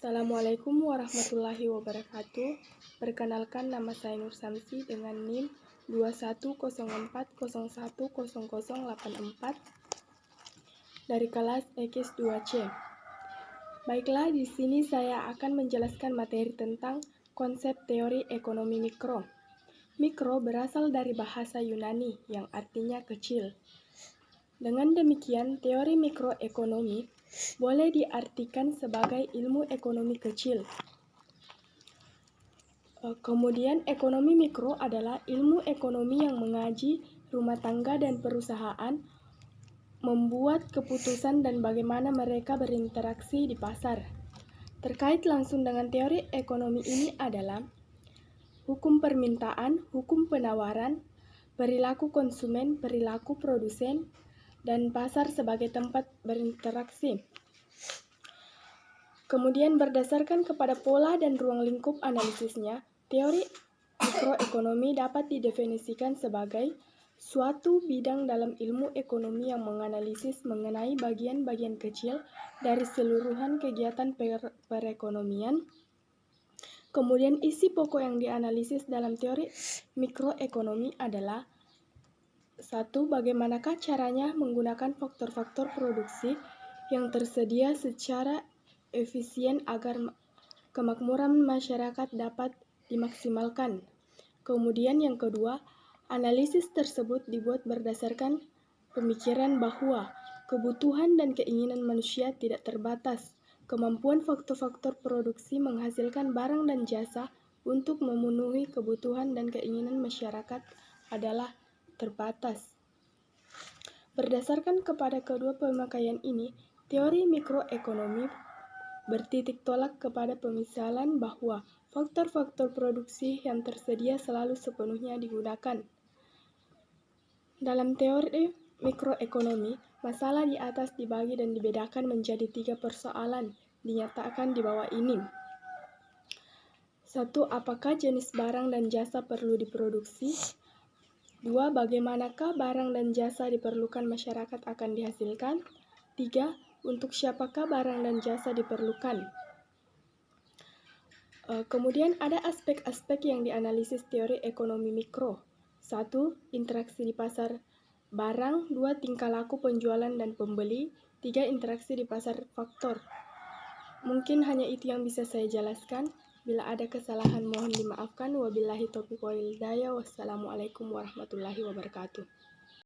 Assalamualaikum warahmatullahi wabarakatuh. Perkenalkan, nama saya Nur Samsi dengan NIM 2104010084 dari kelas EKIS 2C. Baiklah, di sini saya akan menjelaskan materi tentang konsep teori ekonomi mikro. Mikro berasal dari bahasa Yunani yang artinya kecil. Dengan demikian, teori mikroekonomi boleh diartikan sebagai ilmu ekonomi kecil. Kemudian, ekonomi mikro adalah ilmu ekonomi yang mengaji rumah tangga dan perusahaan, membuat keputusan dan bagaimana mereka berinteraksi di pasar. Terkait langsung dengan teori ekonomi ini adalah hukum permintaan, hukum penawaran, perilaku konsumen, perilaku produsen, dan pasar sebagai tempat berinteraksi. Kemudian berdasarkan kepada pola dan ruang lingkup analisisnya, teori mikroekonomi dapat didefinisikan sebagai suatu bidang dalam ilmu ekonomi yang menganalisis mengenai bagian-bagian kecil dari seluruhan kegiatan perekonomian. Kemudian isi pokok yang dianalisis dalam teori mikroekonomi adalah: 1. Bagaimanakah caranya menggunakan faktor-faktor produksi yang tersedia secara efisien agar kemakmuran masyarakat dapat dimaksimalkan. Kemudian yang kedua, analisis tersebut dibuat berdasarkan pemikiran bahwa kebutuhan dan keinginan manusia tidak terbatas. Kemampuan faktor-faktor produksi menghasilkan barang dan jasa untuk memenuhi kebutuhan dan keinginan masyarakat adalah terbatas. Berdasarkan kepada kedua pemakaian ini, teori mikroekonomi bertitik tolak kepada pemisalan bahwa faktor-faktor produksi yang tersedia selalu sepenuhnya digunakan. Dalam teori mikroekonomi, masalah di atas dibagi dan dibedakan menjadi 3 persoalan, dinyatakan di bawah ini. 1. Apakah jenis barang dan jasa perlu diproduksi? 2. Bagaimanakah barang dan jasa diperlukan masyarakat akan dihasilkan? 3. Untuk siapakah barang dan jasa diperlukan? Kemudian ada aspek-aspek yang dianalisis teori ekonomi mikro. 1. Interaksi di pasar barang. 2. Tingkah laku penjualan dan pembeli. 3. Interaksi di pasar faktor. Mungkin hanya itu yang bisa saya jelaskan. Bila ada kesalahan mohon dimaafkan. Wabillahi taufiq wal hidayah. Wassalamualaikum warahmatullahi wabarakatuh.